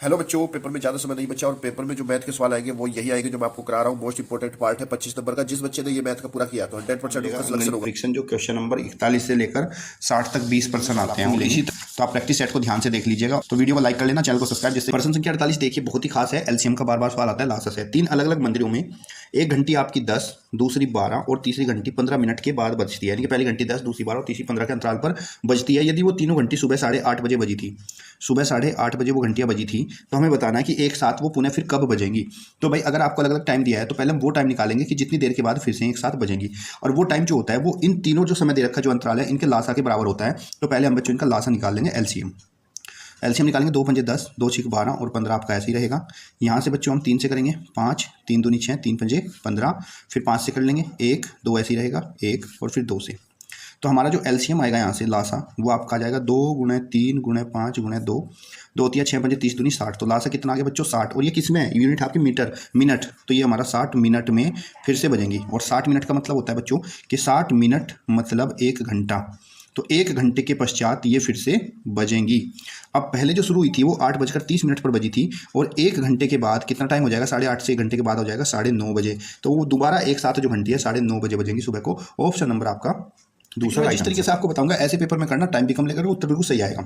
Hello बच्चों, paper में ज़्यादा समय नहीं बचा और पेपर में जो मैथ के सवाल आएंगे वो यही आएंगे जो मैं आपको करा रहा हूँ। मोस्ट इंपोर्टेंट पार्ट है 25 नंबर का। जिस बच्चे ने ये मैथ का पूरा किया तो 100% उसका सिलेक्शन होगा। परीक्षण जो क्वेश्चन नंबर 41 से लेकर 60 तक 20% आते हैं इसी तो आप प्रैक्टिस सेट को ध्यान से देख लीजिएगा। तो वीडियो को लाइक कर लेना, चैनल को सब्सक्राइब। जैसे प्रश्न संख्या 48 देखिए, बहुत ही खास है। एलसीएम का बार बार सवाल आता है। लास्ट है 3 अलग अलग मंदिरों में एक घंटी आपकी 10, दूसरी 12 और तीसरी घंटी 15 मिनट के बाद बजती है। यानी कि पहली घंटी 10, दूसरी 12 और तीसरी 15 के अंतराल पर बजती है। यदि वो तीनों घंटी सुबह 8:30 बजे बजी थी, सुबह 8:30 बजे वो घंटियां बजी थी, तो हमें बताना है कि एक साथ वो पुनः फिर कब बजेंगी। तो भाई अगर आपको अलग अलग टाइम दिया है तो पहले हम वो टाइम निकालेंगे कि जितनी देर के बाद फिर से एक साथ बजेंगी। और वो टाइम जो होता है वो इन तीनों जो समय दे रखा है, जो अंतराल है, इनके लासा के बराबर होता है। तो पहले हम बच्चों इनका लासा निकाल लेंगे। एलसीएम निकालेंगे। 2 पंजे 10, 2 छीक 12 और 15 आपका ऐसे ही रहेगा। यहाँ से बच्चों हम 3 से करेंगे 5, 3 दूनी 6, 3 पंजे 15, फिर 5 से कर लेंगे 1, 2 ऐसे ही रहेगा 1 और फिर 2 से। तो हमारा जो एलसीएम आएगा यहाँ से लासा वो आपका आ जाएगा 2 × 3 × 5 × 2, 2 तिया 6 पंजे 30 दूनी 60। तो लासा कितना आ गया बच्चों 60। और ये किस में है? यूनिट आपकी मीटर मिनट। तो ये हमारा 60 मिनट में फिर से बजेंगी। और 60 मिनट का मतलब होता है बच्चों कि 60 मिनट मतलब 1 घंटा। तो 1 घंटे के पश्चात ये फिर से बजेंगी। अब पहले जो शुरू हुई थी वो 8:30 पर बजी थी और 1 घंटे के बाद कितना टाइम हो जाएगा? 8:30 से 1 घंटे के बाद हो जाएगा 9:30 बजे। तो वो दोबारा एक साथ जो घंटी है 9:30 बजे बजेंगी सुबह को। ऑप्शन नंबर आपका दूसरा। इस तरीके से आपको बताऊंगा, ऐसे पेपर में करना, टाइम भी कम लेकर उत्तर बिल्कुल सही आएगा।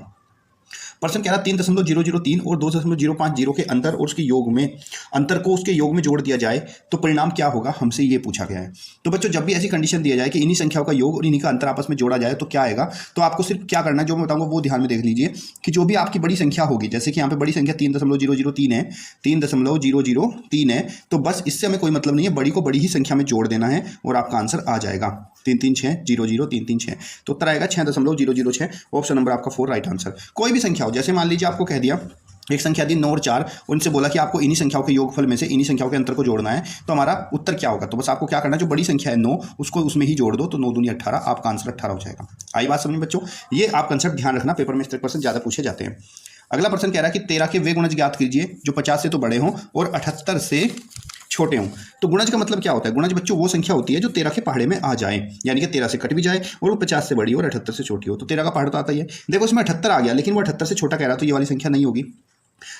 प्रश्न कह रहा 3.003 और 2.050 के अंतर और उसके योग में अंतर को उसके योग में जोड़ दिया जाए तो परिणाम क्या होगा, हमसे ये पूछा गया है। तो बच्चों जब भी ऐसी कंडीशन दिया जाए कि इन्हीं संख्याओं का योग और इन्हीं का अंतर आपस में जोड़ा जाए तो क्या आएगा, तो आपको सिर्फ क्या करना है, जो मैं बताऊंगा वो ध्यान में देख लीजिए कि जो भी आपकी बड़ी संख्या होगी, जैसे कि यहाँ पे बड़ी संख्या 3.003 है, 3.003 है, तो बस इससे हमें कोई मतलब नहीं है, बड़ी को बड़ी ही संख्या में जोड़ देना है और आपका आंसर आ जाएगा 33600 तो उत्तर आएगा 6.006। ऑप्शन नंबर आपका 4 राइट आंसर। कोई भी संख्या हो, जैसे मान लीजिए आपको कह दिया एक संख्या दी 9 और 4, उनसे बोला कि आपको इन्हीं संख्याओं के योगफल में से इन्हीं संख्याओं के अंतर को जोड़ना है, तो हमारा उत्तर क्या होगा? तो बस आपको क्या करना है, जो बड़ी संख्या है 9 उसको उसमें ही जोड़ दो, तो 9 दूनी 18, आपका आंसर 18 हो जाएगा। आई बात समझ में बच्चों? ये आप कंसेप्ट ध्यान रखना, पेपर में इस तरह प्रश्न ज़्यादा पूछे जाते हैं। अगला प्रश्न कह रहा है कि 13 के वे गुणज ज्ञात कीजिए जो 50 से तो बड़े हों और 78 से छोटे हों। तो गुणज का मतलब क्या होता है? गुणज बच्चों वो संख्या होती है जो 13 के पहाड़े में आ जाए, यानी कि 13 से कट भी जाए और वो 50 से बड़ी और 78 से छोटी हो। तो 13 का पहाड़ तो आता ही है। देखो इसमें 78 आ गया, लेकिन वो 78 से छोटा कह रहा है तो ये वाली संख्या नहीं होगी।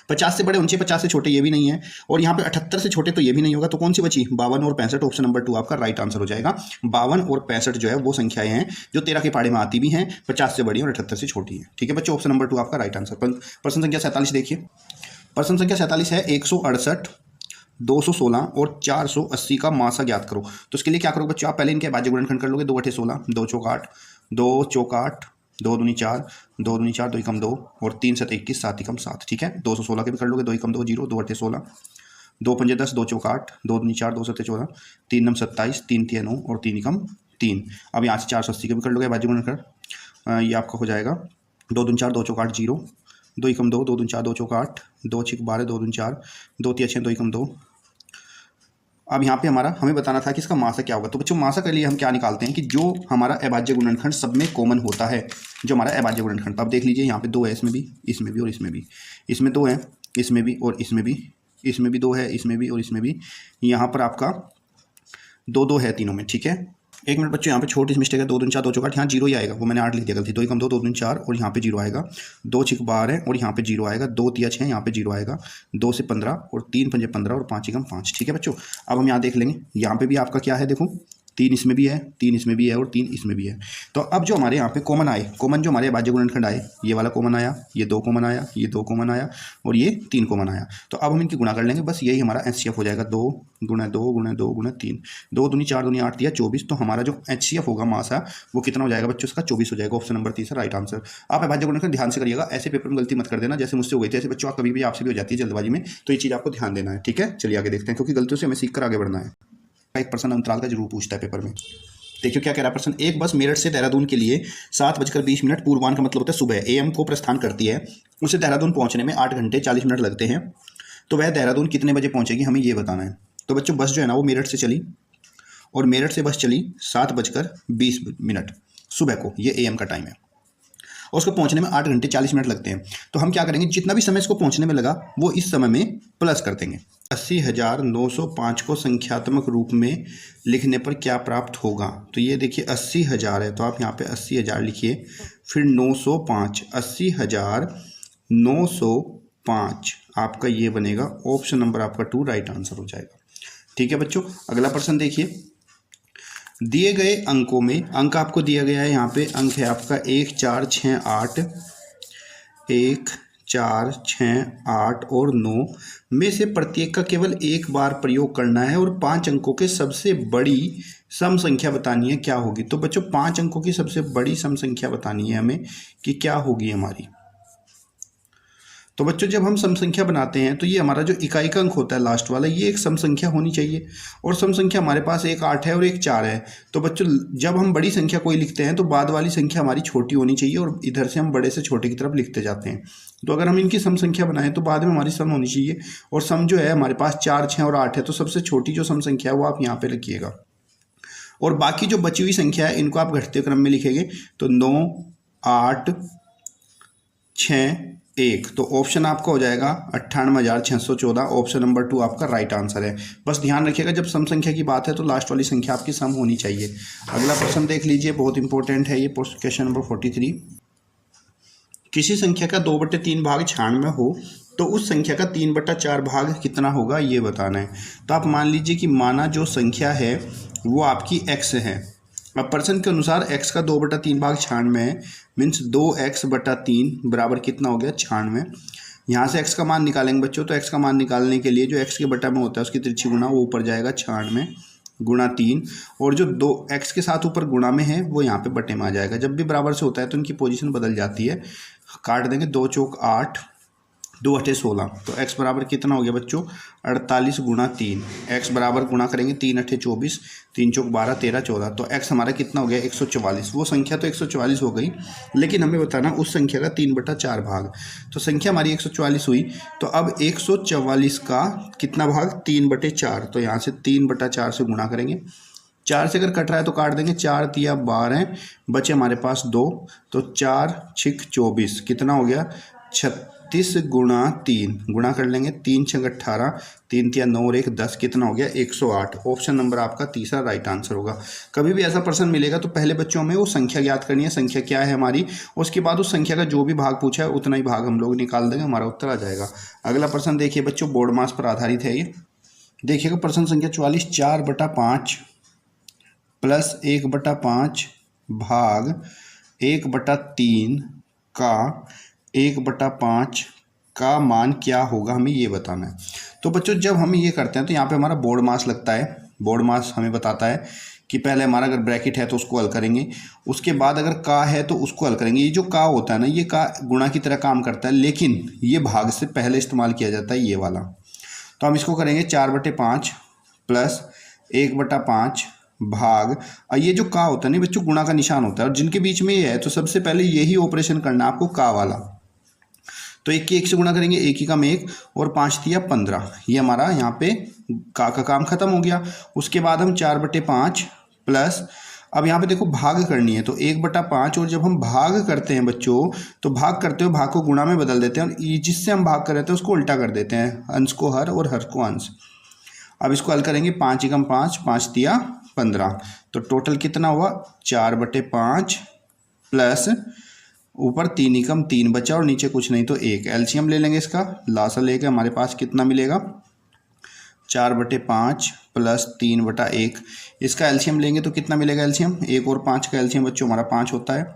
50 से बड़े 49 से छोटे ये भी नहीं है, और यहाँ पे 78 से छोटे तो ये भी नहीं होगा। तो कौन सी बची? 52 और 65। ऑप्शन नंबर 2 आपका राइट आंसर हो जाएगा। 52 और 65 जो है वो संख्याएं हैं जो 13 के पहाड़े में आती भी हैं, 50 से बड़ी और 78 से छोटी है। ठीक है बच्चों, ऑप्शन नंबर 2 आपका राइट आंसर। प्रश्न संख्या 47 देखिए। प्रश्न संख्या 47 है 168, 216 और 480 का मासा ज्ञात करो। तो इसके लिए क्या करोगे बच्चों? आप पहले इनके भाज्य गुणनखंड कर लोगे। 2 × 16, 2 × 8, 2 × 8, 2 दूनी 4, 2 दूनी 4, 2 × 2 और 3 × 7 21, 7 × 7। ठीक है, 216 के भी कर लोगे। 2 × 2 0, 2 × 8 16, 2 पंजे 10, 2 × 8, 2 दूनी 4, 2 × 7 14, 3 × 27, 3 × 9 और 3 × 3। अब यहाँ से 480 के भी कर लोगे भाज्य गुणनखंड। ये आपका हो जाएगा 2 दूनी 4, 2 × 8 0, 2 × 2, 2 दूनी 4, 2 × 8, 2 × 12, 2 दूनी 4, 2 × 6, 2 × 2। अब यहाँ पे हमें बताना था कि इसका मासा क्या होगा। तो बच्चों मासा के लिए हम क्या निकालते हैं कि जो हमारा अभाज्य गुणनखंड सब में कॉमन होता है, जो हमारा अभाज्य गुणनखंड। तो अब देख लीजिए यहाँ पे 2 है, इसमें भी और इसमें भी, इसमें 2 है, इसमें भी और इसमें भी, इसमें भी 2 है, इसमें भी और इसमें भी। यहाँ पर आपका 2 है तीनों में। ठीक है, एक मिनट बच्चों, यहाँ पे छोटी सी मिस्टेक है। 2 दूनी 4, 2 × 8, यहाँ 0 ही आएगा, वो मैंने 8 लिख दिया गलती। 2 × 2, 2 दूनी 4 और यहाँ पे 0 आएगा। 2 × 12 है और यहाँ पे 0 आएगा। 2 × 6 यहाँ पे 0 आएगा। 2 से 15 और 3 पंजे 15 और 5 × 5। ठीक है बच्चों, अब हम यहाँ देख लेंगे, यहाँ पे भी आपका क्या है, देखो 3 इसमें भी है, 3 इसमें भी है और 3 इसमें भी है। तो अब जो हमारे यहाँ पे कॉमन आए, कॉमन जो हमारे अभाज्य गुणनखंड आए, ये वाला कॉमन आया, ये 2 कॉमन आया, ये 2 कॉमन आया और ये 3 कॉमन आया। तो अब हम इनकी गुणा कर लेंगे, बस यही हमारा HCF हो जाएगा। 2 × 2 × 2 × 3, 2 दूनी 4 दूनी 8 दिया 24। तो हमारा जो HCF होगा मासा वो कितना हो जाएगा बच्चों? इसका 24 हो जाएगा। Option number 3 right answer. आप अभाज्य गुणनखंड ध्यान से करिएगा, ऐसे पेपर में गलती मत कर देना जैसे मुझसे हो गई थी। ऐसे बच्चों आप कभी भी आपसे भी हो जाती है जल्दबाजी में, तो ये चीज़ आपको ध्यान देना है। ठीक है, चलिए आगे देखते हैं, क्योंकि गलतियों से हमें सीख कर आगे बढ़ना है। एक प्रश्न अंतराल का जरूर पूछता है पेपर में। देखिए क्या कह रहा है प्रश्न। एक बस मेरठ से देहरादून के लिए 7:20 पूर्वाह्न का मतलब होता है सुबह AM को प्रस्थान करती है। उसे देहरादून पहुंचने में 8 घंटे 40 मिनट लगते हैं। तो वह देहरादून कितने बजे पहुंचेगी, हमें ये बताना है। तो बच्चों बस जो है ना वो मेरठ से चली और मेरठ से बस चली 7:20 सुबह को, ये AM का टाइम है, और उसको पहुंचने में 8 घंटे 40 मिनट लगते हैं। तो हम क्या करेंगे, जितना भी समय इसको पहुंचने में लगा वो इस समय में प्लस कर देंगे। 80,905 को संख्यात्मक रूप में लिखने पर क्या प्राप्त होगा? तो ये देखिए 80,000 है, तो आप यहाँ पे 80,000 लिखिए, फिर 905, 80,905 आपका ये बनेगा ऑप्शन नंबर आपका 2 राइट आंसर हो जाएगा। ठीक है बच्चों, अगला प्रश्न देखिए। दिए गए अंकों में अंक आपको दिया गया है, यहाँ पे अंक है आपका 1 4 6 8, 1 4 6 8 और 9 में से प्रत्येक का केवल एक बार प्रयोग करना है और 5 अंकों के सबसे बड़ी सम संख्या बतानी है, क्या होगी। तो बच्चों 5 अंकों की सबसे बड़ी सम संख्या बतानी है हमें कि क्या होगी हमारी। तो बच्चों जब हम सम संख्या बनाते हैं तो ये हमारा जो इकाई का अंक होता है लास्ट वाला, ये एक सम संख्या होनी चाहिए और सम संख्या हमारे पास एक 8 है और एक 4 है। तो बच्चों जब हम बड़ी संख्या कोई लिखते हैं तो बाद वाली संख्या हमारी छोटी होनी चाहिए और इधर से हम बड़े से छोटे की तरफ लिखते जाते हैं। तो अगर हम इनकी सम संख्या बनाएं तो बाद में हमारी सम होनी चाहिए और सम जो है हमारे पास 4 6 और 8 है, तो सबसे छोटी जो सम संख्या है वो आप यहाँ पे लिखिएगा और बाकी जो बची हुई संख्या है इनको आप घटते क्रम में लिखेंगे। तो 9 8 6 1, तो ऑप्शन आपका हो जाएगा 98,614। ऑप्शन नंबर 2 आपका राइट आंसर है। बस ध्यान रखिएगा जब सम संख्या की बात है तो लास्ट वाली संख्या आपकी सम होनी चाहिए। अगला प्रश्न देख लीजिए, बहुत इंपॉर्टेंट है ये क्वेश्चन नंबर 43। किसी संख्या का 2/3 भाग 96 हो तो उस संख्या का 3/4 भाग कितना होगा, ये बताना है। तो आप मान लीजिए कि माना जो संख्या है वो आपकी x है। अब प्रश्न के अनुसार x का 2/3 भाग 96 है, मीन्स 2x/3 बराबर कितना हो गया 96। यहाँ से x का मान निकालेंगे बच्चों, तो x का मान निकालने के लिए जो x के बटा में होता है उसकी तिरछी गुना वो ऊपर जाएगा 96 गुणा 3, और जो 2x के साथ ऊपर गुणा में है वो यहाँ पे बटे में आ जाएगा। जब भी बराबर से होता है तो उनकी पोजीशन बदल जाती है। काट देंगे, 2 चौक 8, 2 अठे 16, तो x बराबर कितना हो गया बच्चों 48 गुणा 3। x बराबर गुणा करेंगे 3 अठे 24, 3 चौक 12, 13 14, तो x हमारा कितना हो गया 144। वो संख्या तो 144 हो गई, लेकिन हमें बताना उस संख्या का 3/4 भाग। तो संख्या हमारी 144 हुई, तो अब 144 का कितना भाग 3/4, तो यहाँ से 3/4 से गुणा करेंगे। 4 से अगर कट रहा है तो काट देंगे, 4 तिया 12, बचे हमारे पास 2, तो 4 6 24, कितना हो गया 36 गुणा 3, गुणा कर लेंगे 3 6 18, 3 तिया 9 और 1 10, कितना हो गया 108। ऑप्शन नंबर आपका तीसरा राइट आंसर होगा। कभी भी ऐसा प्रश्न मिलेगा तो पहले बच्चों में वो संख्या ज्ञात करनी है, संख्या क्या है हमारी, उसके बाद उस संख्या का जो भी भाग पूछा है उतना ही भाग हम लोग निकाल देंगे, हमारा उत्तर आ जाएगा। अगला प्रश्न देखिए बच्चों, बोर्ड मास पर आधारित है ये। देखिएगा प्रश्न संख्या 44, 4/5 प्लस 1/5 भाग 1/3 का 1/5 का मान क्या होगा, हमें ये बताना है। तो बच्चों जब हम ये करते हैं तो यहाँ पे हमारा बोर्ड मास लगता है। बोर्ड मास हमें बताता है कि पहले हमारा अगर ब्रैकेट है तो उसको हल करेंगे, उसके बाद अगर का है तो उसको हल करेंगे। ये जो का होता है ना, ये का गुणा की तरह काम करता है, लेकिन ये भाग से पहले इस्तेमाल किया जाता है, ये वाला। तो हम इसको करेंगे 4/5 प्लस 1/5 भाग, और ये जो का होता है ना बच्चों गुणा का निशान होता है और जिनके बीच में ये है, तो सबसे पहले यही ऑपरेशन करना है आपको, का वाला। तो 1 की 1 से गुणा करेंगे, 1 ही कम 1 और 5 तिया 15, ये हमारा यहाँ पे का काम खत्म हो गया। उसके बाद हम 4/5 प्लस, अब यहाँ पे देखो भाग करनी है तो 1/5, और जब हम भाग करते हैं बच्चों तो भाग करते हुए भाग को गुणा में बदल देते हैं और जिससे हम भाग कर रहे थे उसको उल्टा कर देते हैं, अंश को हर और हर को अंश। अब इसको हल करेंगे, 5 एकम 5, 5 तिया 15, तो टोटल कितना हुआ 4/5 प्लस ऊपर 3 एकम 3 बचा और नीचे कुछ नहीं तो 1। एलसीएम ले लेंगे इसका, लासा लेके हमारे पास कितना मिलेगा 4/5 प्लस 3/1। इसका एलसीएम लेंगे तो कितना मिलेगा एलसीएम, 1 और 5 का एलसीएम बच्चों हमारा 5 होता है।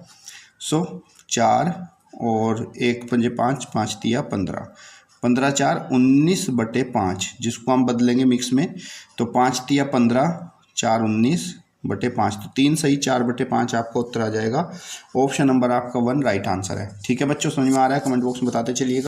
सो 4 और 1 पंजे 5, 5 तिया 15, 15 4 19/5, जिसको हम बदलेंगे मिक्स में तो 5 तिया 15, 4 19/5, तो 3 सही 4/5 आपका उत्तर आ जाएगा। ऑप्शन नंबर आपका 1 राइट आंसर है। ठीक है बच्चों, समझ में आ रहा है, कमेंट बॉक्स में बताते चलिएगा।